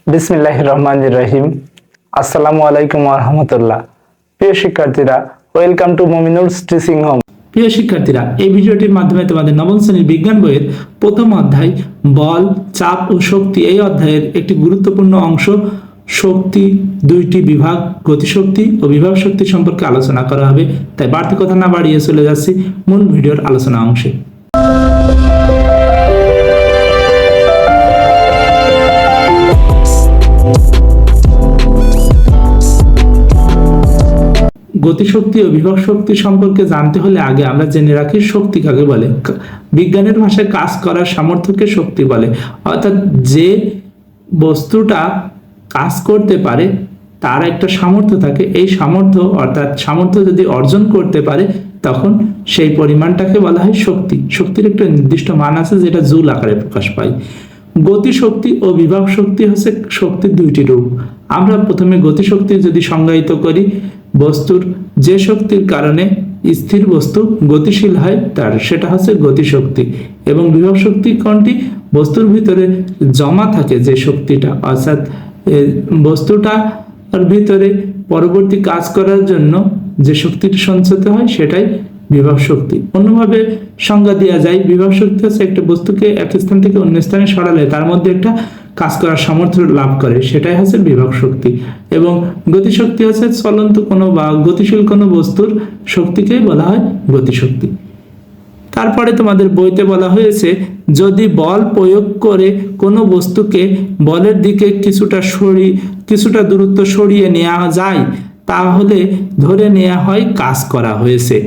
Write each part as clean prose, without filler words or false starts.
বিসমিল্লাহির রহমানির রহিম। আসসালামু আলাইকুম ওয়া রাহমাতুল্লাহ। প্রিয় শিক্ষার্থীরা, ওয়েলকাম টু মুমিনুলস টিচিং হোম। প্রিয় শিক্ষার্থীরা, এই ভিডিওটির মাধ্যমে তোমাদের নবম শ্রেণীর বিজ্ঞান বইয়ের প্রথম অধ্যায় বল, চাপ ও শক্তি এই অধ্যায়ের একটি গুরুত্বপূর্ণ অংশ শক্তি দুইটি বিভাগ, গতিশক্তি ও বিভব শক্তি সম্পর্কে আলোচনা করা হবে। তাই বাড়তি কথা না বাড়িয়ে চলে যাচ্ছি মূল ভিডিওর আলোচনা অংশে। গতিশক্তি ও বিভব শক্তি সম্পর্কে জানতে হলে আগে আমরা জেনে রাখি শক্তি কাকে বলে। বিজ্ঞানের ভাষায় কাজ করার সামর্থ্যকে শক্তি বলে। অর্থাৎ যে বস্তুটা কাজ করতে পারে তার একটা সামর্থ্য থাকে, এই সামর্থ্য অর্থাৎ সামর্থ্য যদি অর্জন করতে পারে তখন সেই পরিমাণটাকে বলা হয় শক্তি। শক্তির একটা নির্দিষ্ট মান আছে যেটা জুল আকারে প্রকাশ পায়। গতিশক্তি ও বিভব শক্তি হচ্ছে শক্তির দুইটি রূপ। আমরা প্রথমে গতিশক্তি যদি সংজ্ঞায়িত করি, বস্তুর যে শক্তির কারণে স্থির বস্তু গতিশীল হয় তার সেটা হচ্ছে গতিশক্তি। এবং বিভব শক্তি কোনটি? বস্তুর ভিতরে জমা থাকে যে শক্তিটা, অর্থাৎ বস্তুটার ভিতরে পরবর্তী কাজ করার জন্য যে শক্তিটি সঞ্চিত হয় সেটাই বিভব শক্তি। অন্যভাবে সংজ্ঞা দেওয়া যায়, বিভব শক্তি হচ্ছে একটা বস্তুকে এক স্থান থেকে অন্য স্থানে সরালে তার মধ্যে একটা কাজ করার সামর্থ্য লাভ করে, সেটাই হচ্ছে বিভব শক্তি। এবং গতিশক্তি হচ্ছে চলন্ত কোনো বা গতিশীল কোনো বস্তুর শক্তিকে বলা হয় গতিশক্তি। তারপরে তোমাদের বইতে বলা হয়েছে, যদি বল প্রয়োগ করে কোনো বস্তুকে বলের দিকে কিছুটা দূরত্ব সরিয়ে নেওয়া যায় তাহলে ধরে নেওয়া হয় কাজ করা হয়েছে।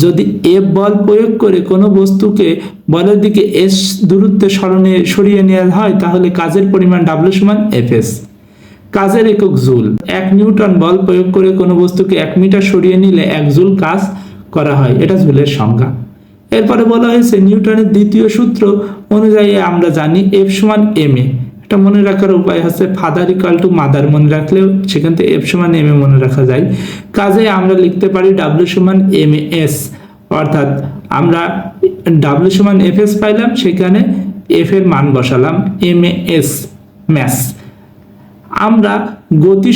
যদি এফ বল প্রয়োগ করে কোনো বস্তুকে বলের দিকে এস দূরত্বে সরিয়ে নেওয়া হয় তাহলে কাজের পরিমাণ ডাব্লিউ সমান এফ এস। কাজের একক জুল। 1 নিউটন বল প্রয়োগ করে কোনো বস্তুকে 1 মিটার সরিয়ে নিলে 1 জুল কাজ করা হয়, এটা জুলের সংজ্ঞা। এরপরে বলা হয়েছে নিউটনের দ্বিতীয় সূত্র অনুযায়ী আমরা জানি এফ সমান এম এ। এটা মনে রাখার উপায় হচ্ছে ফাদার ইকুয়াল টু মাদার মনে রাখলেও সেখান থেকে এফ সমান এম এ মনে রাখা যায়। কাজে আমরা লিখতে পারি ডাব্লিউ সমান এম এস, অর্থাৎ আমরা ডাব্লিউ সমান এফ এস পাইলাম, সেখানে এফ এর মান বসালাম এম এস ম্যাস। আমরা গতি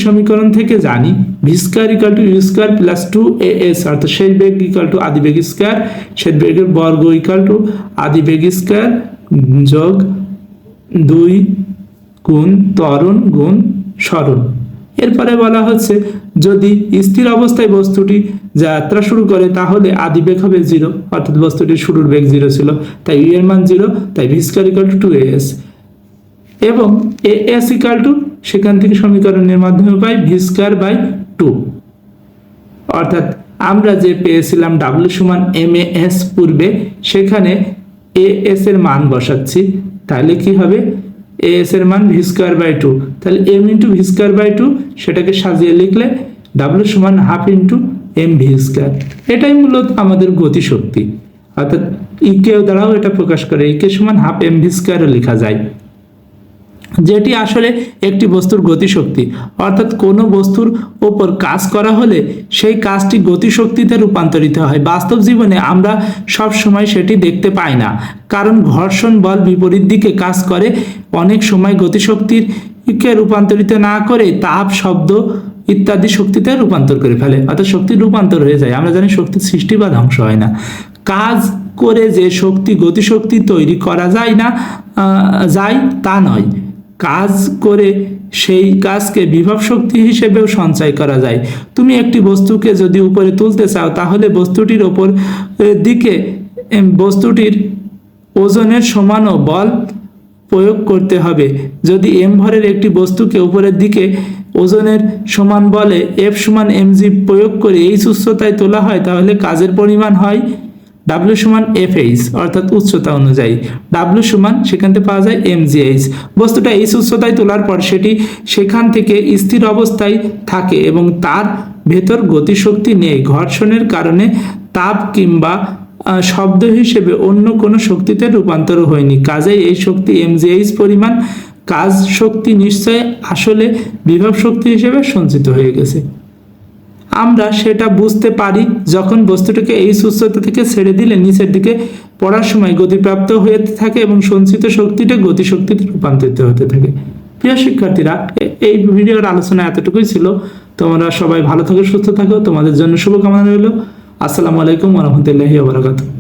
সমীকরণ থেকে জানি v square equal to u square plus 2as, অর্থাৎ শেষ বেগ ইকুয়াল টু আদি বেগ স্কয়ার, শেষ বেগের বর্গ ইকুয়াল টু আদি বেগ স্কয়ার যোগ 2 গুণ ত্বরণ গুণ সরণ। এরপরে বলা হচ্ছে যদি স্থির অবস্থায় বস্তুটি যাত্রা শুরু করে তাহলে আদি বেগ হবে 0, অর্থাৎ বস্তুটির শুরুর বেগ 0 ছিল, তাই ইউ এর মান 0, তাই V square equal two 2as। এবং as ইকুয়াল টু সেখান থেকে সমীকরণের মাধ্যমে পাই ভি স্কয়ার বাই 2, অর্থাৎ আমরা যে পেয়েছিলাম ডাব্লিউ সমান এম এস পূর্বে, সেখানে এস এর মান বসাচ্ছি, তাহলে কি হবে এস এর মান ভি স্কয়ার বাই 2, তাহলে m into v square by 2 সেটাকে সাজিয়ে লিখলে ডাব্লিউ সমান half into m v square. এটাই মূলত আমাদের গতিশক্তি, অর্থাৎ ইকে দ্বারাও এটা প্রকাশ করে, ইকে সমান হাফ এম ভি স্কয়ারও লেখা যায়, যেটি আসলে একটি বস্তুর গতিশক্তি। অর্থাৎ কোনো বস্তুর ওপর কাজ করা হলে সেই কাজটি গতিশক্তিতে রূপান্তরিত হয়। বাস্তব জীবনে আমরা সব সময় সেটি দেখতে পাই না, কারণ ঘর্ষণ বল বিপরীত দিকে কাজ করে, অনেক সময় গতিশক্তিকে রূপান্তরিত না করে তাপ, শব্দ ইত্যাদি শক্তিতে রূপান্তর করে ফেলে, অর্থাৎ শক্তির রূপান্তর হয়ে যায়। আমরা জানি শক্তির সৃষ্টি বা ধ্বংস হয় না। কাজ করে যে শক্তি গতিশক্তি তৈরি করা যায় তা নয়, কাজ করে সেই কাজকে বিভব শক্তি হিসেবেও সঞ্চয় করা যায়। তুমি একটি বস্তুকে যদি উপরে তুলতে চাও তাহলে বস্তুটির ওপর দিকে বস্তুটির ওজনের সমানও বল প্রয়োগ করতে হবে। যদি এম ভরের একটি বস্তুকে উপরের দিকে ওজনের সমান বলে এফ সমান এমজি প্রয়োগ করে এই উচ্চতায় তোলা হয় তাহলে কাজের পরিমাণ হয় ডাব্লিউ সমান এফ এইচ, অর্থাৎ উচ্চতা অনুযায়ী। ডাব্লিউ সমান সেখান থেকে পাওয়া যায় এমজিএইচ। বস্তুটা এই উচ্চতায় তোলার পর সেটি সেখান থেকে স্থির অবস্থায় থাকে এবং তার ভেতর গতিশক্তি নেই, ঘর্ষণের কারণে তাপ কিংবা শব্দ হিসেবে অন্য কোনো শক্তিতে রূপান্তর হয়নি। কাজেই এই শক্তি এমজিএইচ পরিমাণ কাজ শক্তি নিশ্চয় আসলে বিভব শক্তি হিসেবে সঞ্চিত হয়ে গেছে। আমরা সেটা বুঝতে পারি যখন বস্তুটাকে এইচ উচ্চতা থেকে ছেড়ে দিলে নিচের দিকে পড়ার সময় গতিপ্রাপ্ত হয়ে থাকে এবং সঞ্চিত শক্তিটা গতিশক্তিতে রূপান্তরিত হতে থাকে। প্রিয় শিক্ষার্থীরা, এই ভিডিওর আলোচনা এতটুকুই ছিল। তোমরা সবাই ভালো থাকো, সুস্থ থাকো, তোমাদের জন্য শুভকামনা রইল। আসসালামু আলাইকুম ওয়া রাহমাতুল্লাহি ওয়া বারাকাতুহু।